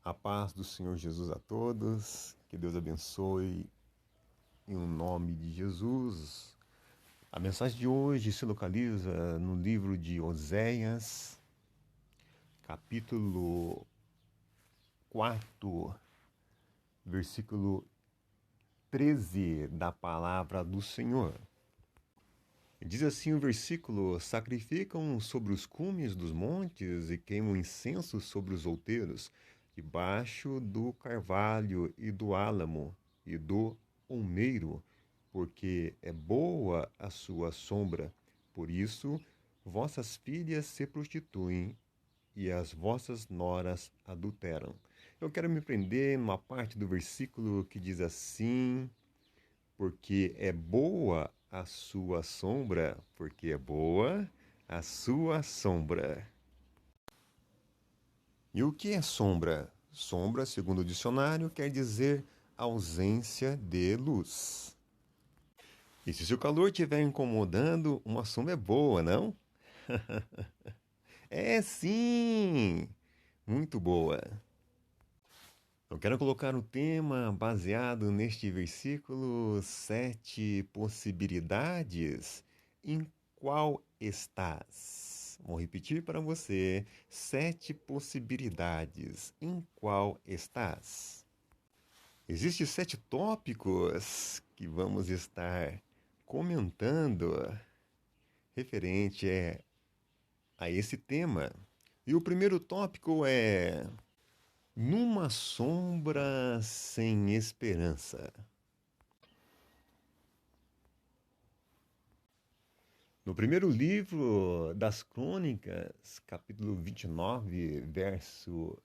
A paz do Senhor Jesus a todos, que Deus abençoe em nome de Jesus. A mensagem de hoje se localiza no livro de Oséias, capítulo 4, versículo 13 da palavra do Senhor. Diz assim o versículo: sacrificam sobre os cumes dos montes e queimam incenso sobre os outeiros, debaixo do carvalho e do álamo e do olmeiro, porque é boa a sua sombra. Por isso, vossas filhas se prostituem e as vossas noras adulteram. Eu quero me prender numa parte do versículo que diz assim: porque é boa a sua sombra, porque é boa a sua sombra. E o que é sombra? Sombra, segundo o dicionário, quer dizer ausência de luz. E se o calor estiver incomodando, uma sombra é boa, não? É sim! Muito boa. Eu quero colocar o tema baseado neste versículo: 7 possibilidades. Em qual estás? Vou repetir para você: 7 possibilidades. Em qual estás? Existem 7 tópicos que vamos estar comentando referente a esse tema. E o primeiro tópico é numa sombra sem esperança. No primeiro livro das Crônicas, capítulo 29, verso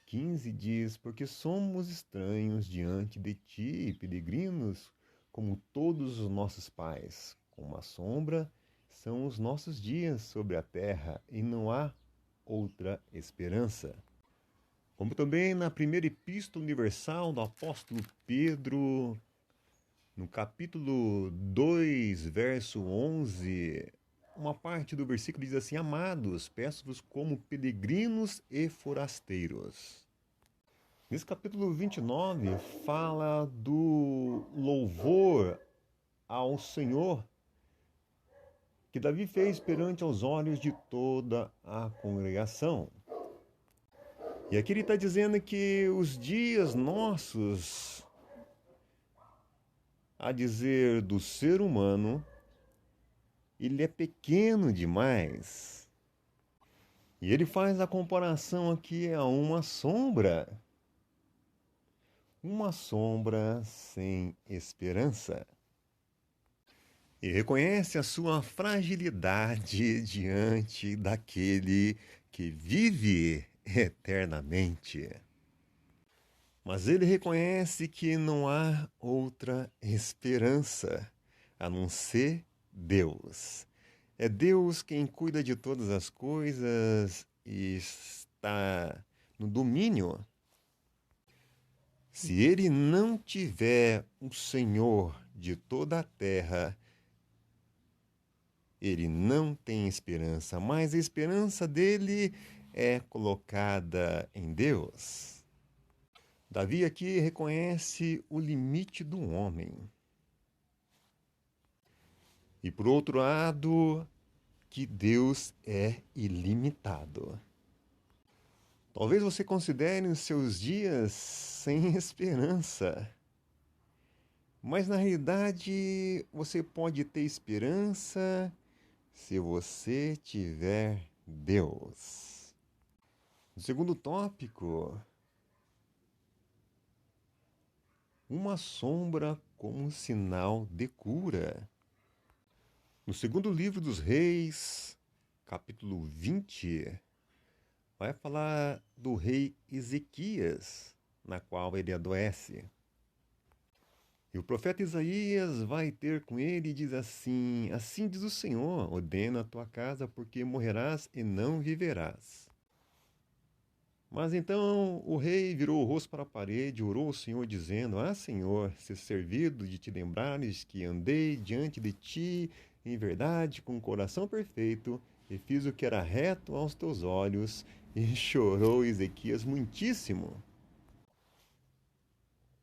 15, diz: porque somos estranhos diante de ti, peregrinos, como todos os nossos pais. Como uma sombra são os nossos dias sobre a terra, e não há outra esperança. Como também na primeira epístola universal do apóstolo Pedro, no capítulo 2, verso 11, uma parte do versículo diz assim: amados, peço-vos como peregrinos e forasteiros. Nesse capítulo 29, fala do louvor ao Senhor que Davi fez perante aos olhos de toda a congregação. E aqui ele está dizendo que os dias nossos, a dizer do ser humano, ele é pequeno demais. E ele faz a comparação aqui a uma sombra sem esperança. E reconhece a sua fragilidade diante daquele que vive eternamente. Mas ele reconhece que não há outra esperança a não ser Deus. É Deus quem cuida de todas as coisas e está no domínio. Se ele não tiver o Senhor de toda a terra, ele não tem esperança, mas a esperança dele é colocada em Deus. Davi aqui reconhece o limite do homem. E por outro lado, que Deus é ilimitado. Talvez você considere os seus dias sem esperança. Mas na realidade, você pode ter esperança se você tiver Deus. O segundo tópico: uma sombra como sinal de cura. No segundo livro dos Reis, capítulo 20, vai falar do rei Ezequias, na qual ele adoece. E o profeta Isaías vai ter com ele e diz assim: assim diz o Senhor, ordena a tua casa, porque morrerás e não viverás. Mas então o rei virou o rosto para a parede, orou ao Senhor, dizendo: ah, Senhor, se servido de te lembrares que andei diante de ti em verdade, com o coração perfeito, e fiz o que era reto aos teus olhos. E chorou Ezequias muitíssimo.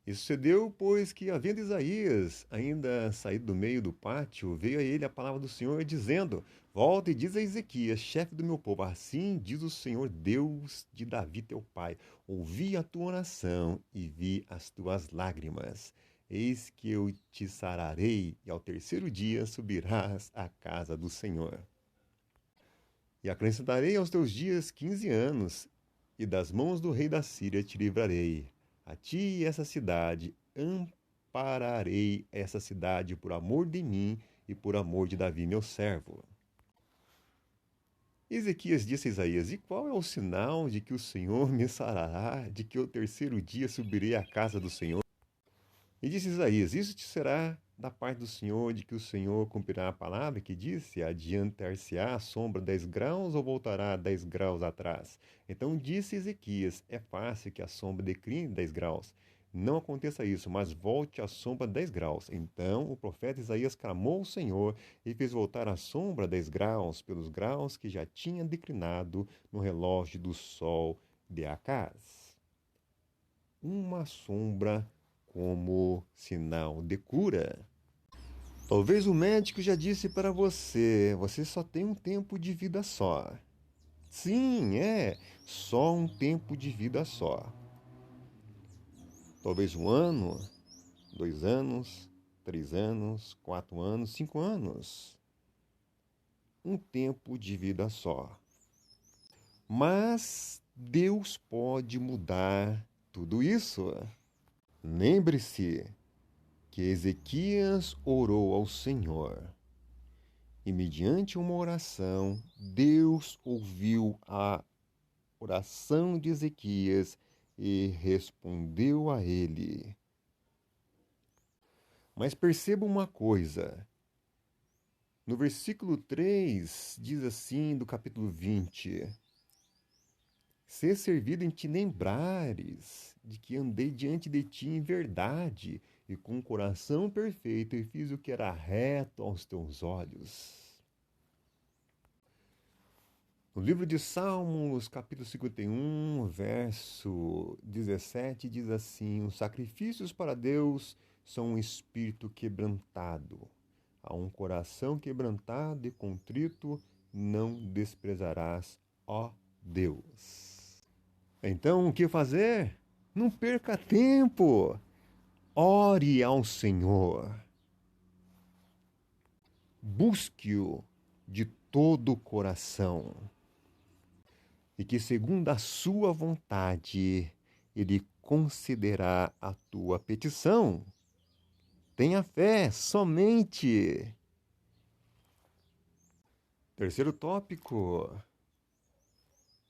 E sucedeu, pois, que, havendo Isaías ainda saído do meio do pátio, veio a ele a palavra do Senhor, dizendo: Volta e diz a Ezequias, chefe do meu povo, assim diz o Senhor, Deus de Davi teu pai: Ouvi a tua oração e vi as tuas lágrimas. Eis que eu te sararei, e ao terceiro dia subirás à casa do Senhor. E acrescentarei aos teus dias 15 anos, e das mãos do rei da Síria te livrarei. A ti e essa cidade ampararei essa cidade por amor de mim e por amor de Davi, meu servo. Ezequias disse a Isaías: E qual é o sinal de que o Senhor me sarará, de que o terceiro dia subirei à casa do Senhor? E disse Isaías: Isso te será da parte do Senhor, de que o Senhor cumprirá a palavra que disse: Adiantar-se-á a sombra 10 graus ou voltará 10 graus atrás? Então disse Ezequias: É fácil que a sombra decline 10 graus. Não aconteça isso, mas volte a sombra 10 graus. Então o profeta Isaías clamou ao Senhor e fez voltar a sombra 10 graus, pelos graus que já tinha declinado no relógio do sol de Acás. Uma sombra como sinal de cura. Talvez o médico já disse para você: você só tem um tempo de vida só. Sim, só um tempo de vida só. Talvez 1 ano, 2 anos, 3 anos, 4 anos, 5 anos. Um tempo de vida só. Mas Deus pode mudar tudo isso. Lembre-se que Ezequias orou ao Senhor. E mediante uma oração, Deus ouviu a oração de Ezequias e respondeu a ele. Mas perceba uma coisa. No versículo 3, diz assim, do capítulo 20: Se servido em te lembrares de que andei diante de ti em verdade e com o coração perfeito e fiz o que era reto aos teus olhos. No livro de Salmos, capítulo 51, verso 17, diz assim: Os sacrifícios para Deus são um espírito quebrantado. A um coração quebrantado e contrito não desprezarás, ó Deus. Então, o que fazer? Não perca tempo. Ore ao Senhor. Busque-o de todo o coração. E que, segundo a sua vontade, ele concederá a tua petição. Tenha fé somente. Terceiro tópico: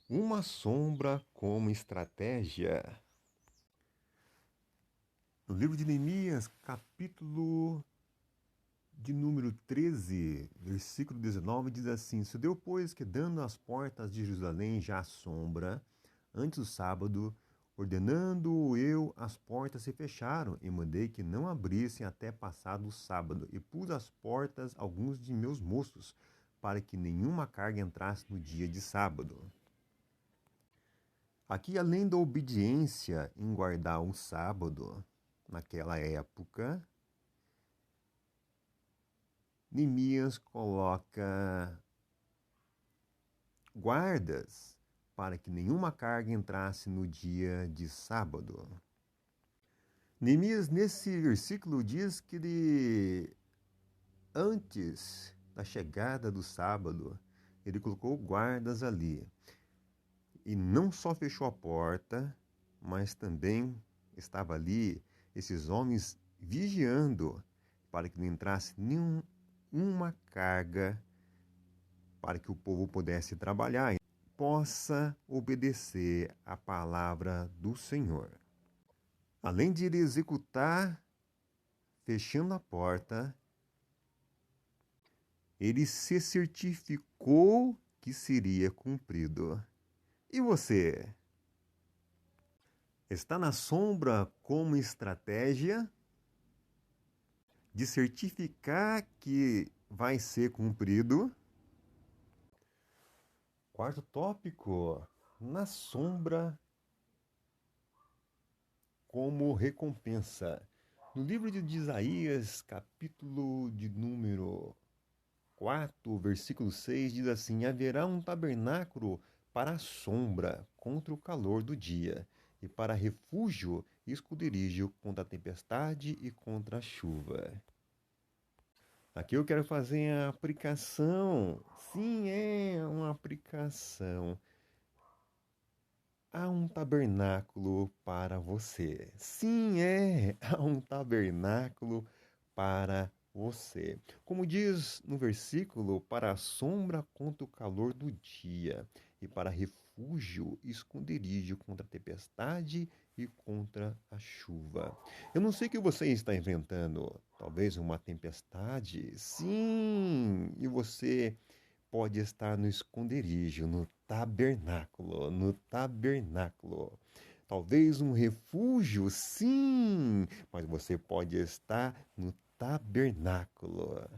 uma sombra como estratégia. No livro de Neemias, capítulo de número 13, versículo 19, diz assim: Sucedeu, pois, que dando as portas de Jerusalém já a sombra, antes do sábado, ordenando eu, as portas se fecharam, e mandei que não abrissem até passado o sábado, e pus às portas alguns de meus moços, para que nenhuma carga entrasse no dia de sábado. Aqui, além da obediência em guardar o sábado, naquela época, Neemias coloca guardas para que nenhuma carga entrasse no dia de sábado. Neemias, nesse versículo, diz que antes da chegada do sábado, ele colocou guardas ali. E não só fechou a porta, mas também estava ali esses homens vigiando para que não entrasse nenhuma carga, para que o povo pudesse trabalhar e possa obedecer a palavra do Senhor. Além de ele executar, fechando a porta, ele se certificou que seria cumprido. E você? Está na sombra como estratégia de certificar que vai ser cumprido? Quarto tópico: na sombra como recompensa. No livro de Isaías, capítulo de número 4, versículo 6, diz assim: haverá um tabernáculo para a sombra contra o calor do dia, e para refúgio e esconderijo contra a tempestade e contra a chuva. Aqui eu quero fazer a aplicação. Sim, é uma aplicação. Há um tabernáculo para você. Sim, há um tabernáculo para você. Como diz no versículo, para a sombra contra o calor do dia, e para refúgio e esconderijo contra a tempestade e contra a chuva. Eu não sei o que você está inventando. Talvez uma tempestade? Sim! E você pode estar no esconderijo, no tabernáculo, no tabernáculo. Talvez um refúgio, sim, mas você pode estar no tabernáculo.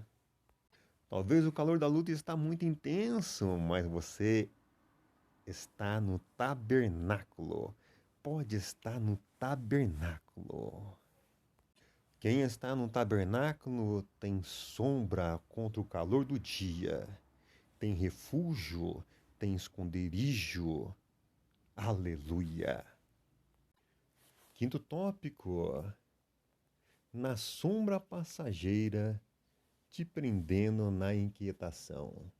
Talvez o calor da luta está muito intenso, mas você está no tabernáculo. Pode estar no tabernáculo. Quem está no tabernáculo tem sombra contra o calor do dia. Tem refúgio, tem esconderijo. Aleluia. Quinto tópico: na sombra passageira, te prendendo na inquietação.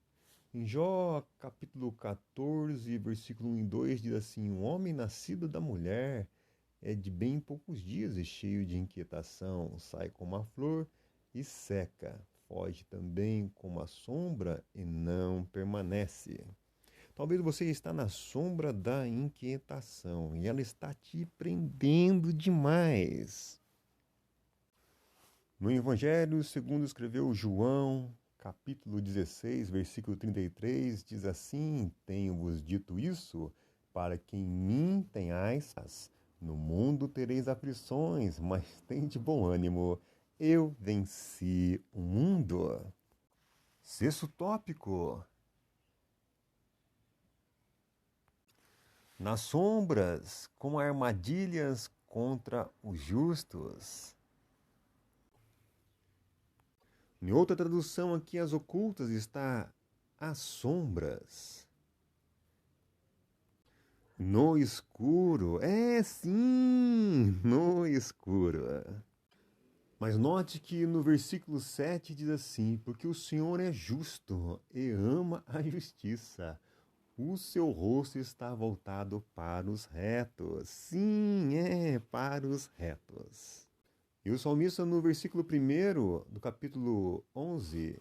Em Jó, capítulo 14, versículo 1 e 2, diz assim: o homem nascido da mulher é de bem poucos dias e cheio de inquietação, sai como a flor e seca, foge também como a sombra e não permanece. Talvez você está na sombra da inquietação e ela está te prendendo demais. No Evangelho, segundo escreveu João, capítulo 16, versículo 33, diz assim: tenho-vos dito isso, para que em mim tenhais paz. No mundo tereis aflições, mas tende bom ânimo. Eu venci o mundo. Sexto tópico: nas sombras, como armadilhas contra os justos. Em outra tradução aqui, as ocultas, está as sombras. No escuro, sim, no escuro. Mas note que no versículo 7 diz assim: porque o Senhor é justo e ama a justiça. O seu rosto está voltado para os retos. Sim, para os retos. E o salmista, no versículo 1 do capítulo 11,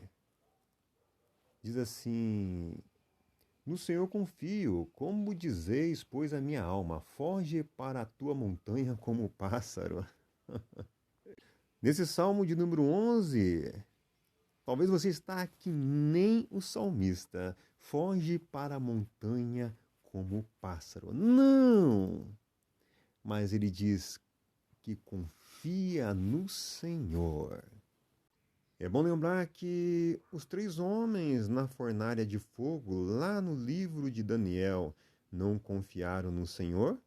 diz assim: no Senhor confio, como dizeis, pois a minha alma foge para a tua montanha como o pássaro. Nesse salmo de número 11, talvez você está que nem o salmista, foge para a montanha como o pássaro. Não! Mas ele diz que confia no Senhor. É bom lembrar que os 3 homens na fornalha de fogo, lá no livro de Daniel, não confiaram no Senhor?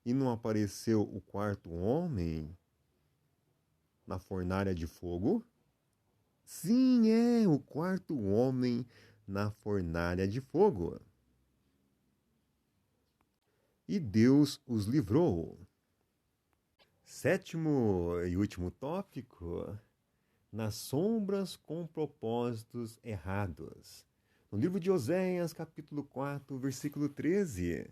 E não apareceu o 4º homem na fornalha de fogo? Sim, o 4º homem na fornalha de fogo. E Deus os livrou. Sétimo e último tópico: nas sombras com propósitos errados. No livro de Oséias, capítulo 4, versículo 13.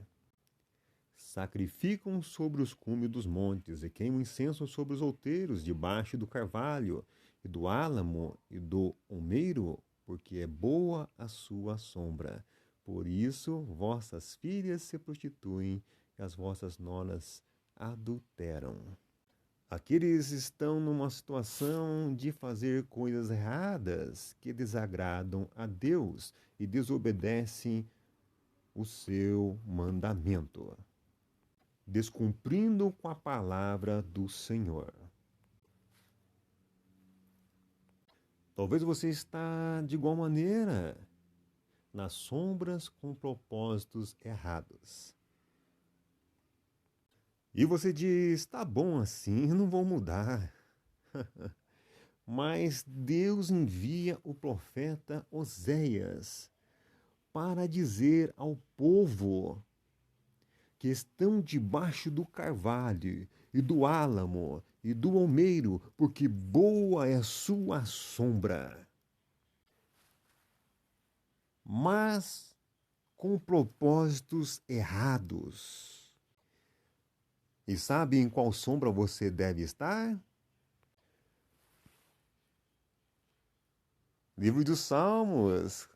Sacrificam sobre os cumes dos montes e queimam incenso sobre os outeiros, debaixo do carvalho, e do álamo e do almeiro, porque é boa a sua sombra. Por isso vossas filhas se prostituem e as vossas noras adulteram. Aqui eles estão numa situação de fazer coisas erradas que desagradam a Deus e desobedecem o seu mandamento, descumprindo com a palavra do Senhor. Talvez você está de igual maneira nas sombras com propósitos errados. E você diz: tá bom assim, não vou mudar. Mas Deus envia o profeta Oséias para dizer ao povo que estão debaixo do carvalho e do álamo e do almeiro, porque boa é a sua sombra. Mas com propósitos errados. E sabe em qual sombra você deve estar? Livro dos Salmos,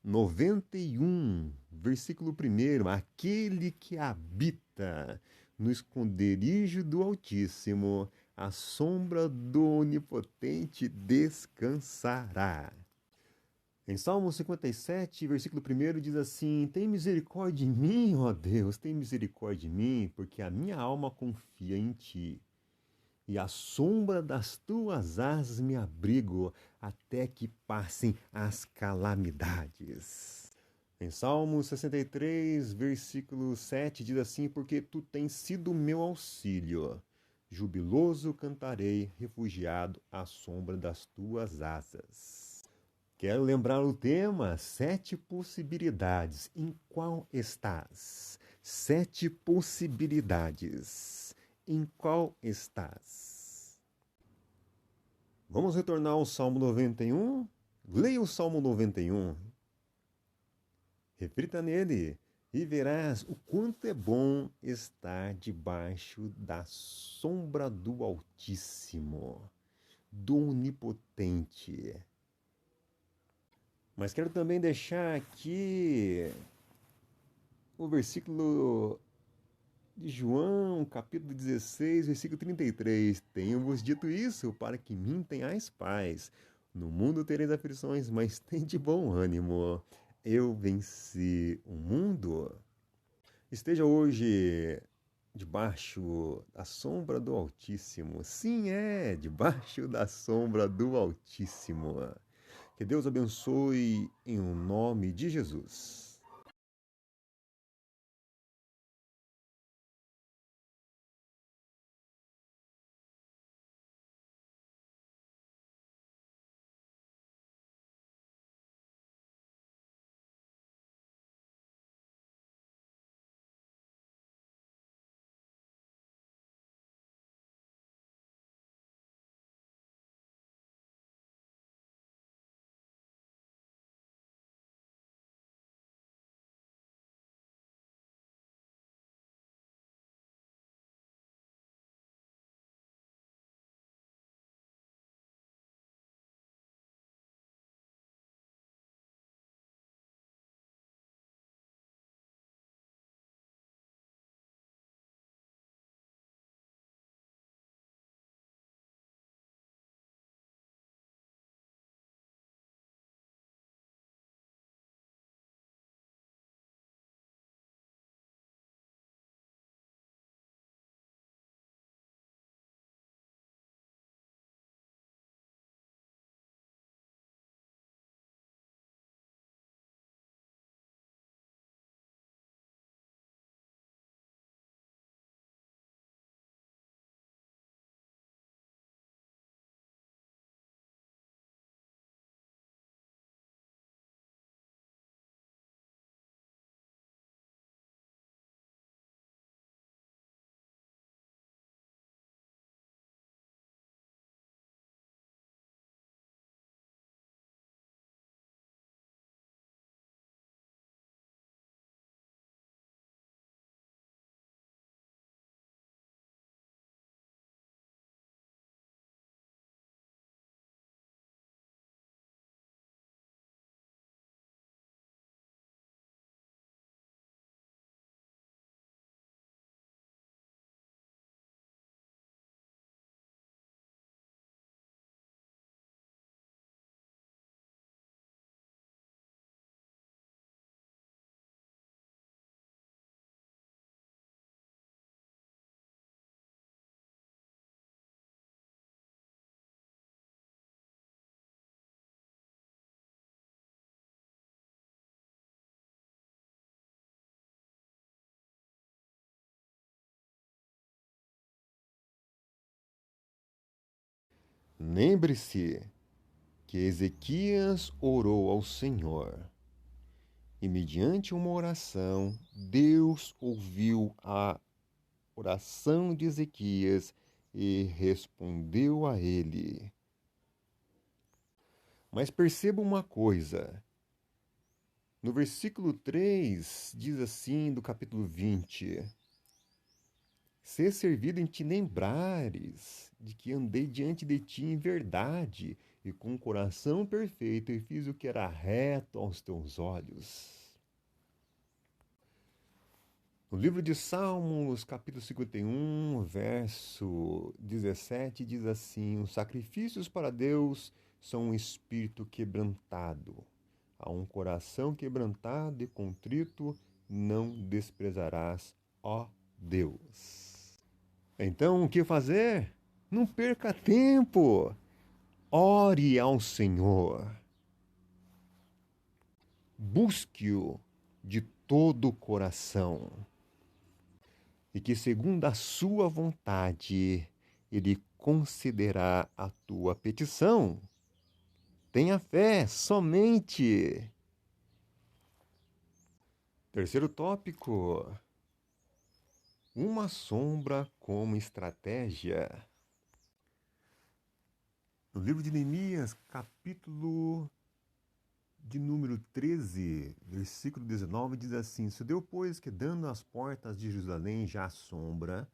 91, versículo 1. Aquele que habita no esconderijo do Altíssimo, a sombra do Onipotente descansará. Em Salmo 57, versículo 1, diz assim: Tem misericórdia de mim, ó Deus, tem misericórdia de mim, porque a minha alma confia em ti. E à sombra das tuas asas me abrigo, até que passem as calamidades. Em Salmo 63, versículo 7, diz assim: Porque tu tens sido meu auxílio. Jubiloso cantarei, refugiado à sombra das tuas asas. Quero lembrar o tema: 7 possibilidades. Em qual estás? 7 possibilidades. Em qual estás? Vamos retornar ao Salmo 91? Leia o Salmo 91. Reflita nele e verás o quanto é bom estar debaixo da sombra do Altíssimo, do Onipotente. Mas quero também deixar aqui o versículo de João, capítulo 16, versículo 33. Tenho-vos dito isso para que mim tenhais paz. No mundo tereis aflições, mas tende bom ânimo. Eu venci o mundo. Esteja hoje debaixo da sombra do Altíssimo. Sim, debaixo da sombra do Altíssimo. Que Deus abençoe em o nome de Jesus. Lembre-se que Ezequias orou ao Senhor e, mediante uma oração, Deus ouviu a oração de Ezequias e respondeu a ele. Mas perceba uma coisa. No versículo 3, diz assim, do capítulo 20: Ser servido em te lembrares de que andei diante de ti em verdade e com um coração perfeito e fiz o que era reto aos teus olhos. No livro de Salmos, capítulo 51, verso 17, diz assim: Os sacrifícios para Deus são um espírito quebrantado. A um coração quebrantado e contrito não desprezarás, ó Deus. Então, o que fazer? Não perca tempo. Ore ao Senhor. Busque-o de todo o coração. E que, segundo a sua vontade, ele concederá a tua petição. Tenha fé somente. Terceiro tópico: uma sombra como estratégia. No livro de Neemias, capítulo de número 13, versículo 19, diz assim: Sucedeu, pois, que dando as portas de Jerusalém já a sombra,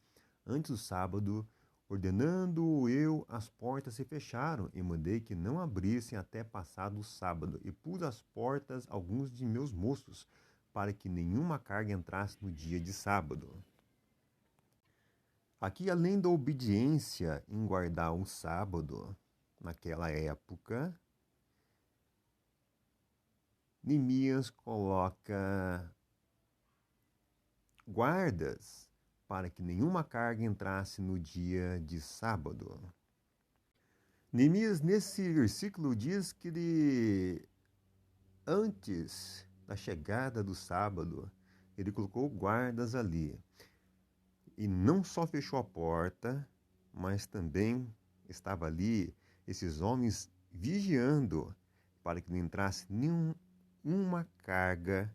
antes do sábado, ordenando eu, as portas se fecharam, e mandei que não abrissem até passado o sábado, e pus às portas alguns de meus moços, para que nenhuma carga entrasse no dia de sábado. Aqui, além da obediência em guardar o sábado, naquela época, Neemias coloca guardas para que nenhuma carga entrasse no dia de sábado. Neemias, nesse versículo, diz que ele, antes da chegada do sábado, ele colocou guardas ali. E não só fechou a porta, mas também estava ali esses homens vigiando para que não entrasse nenhuma carga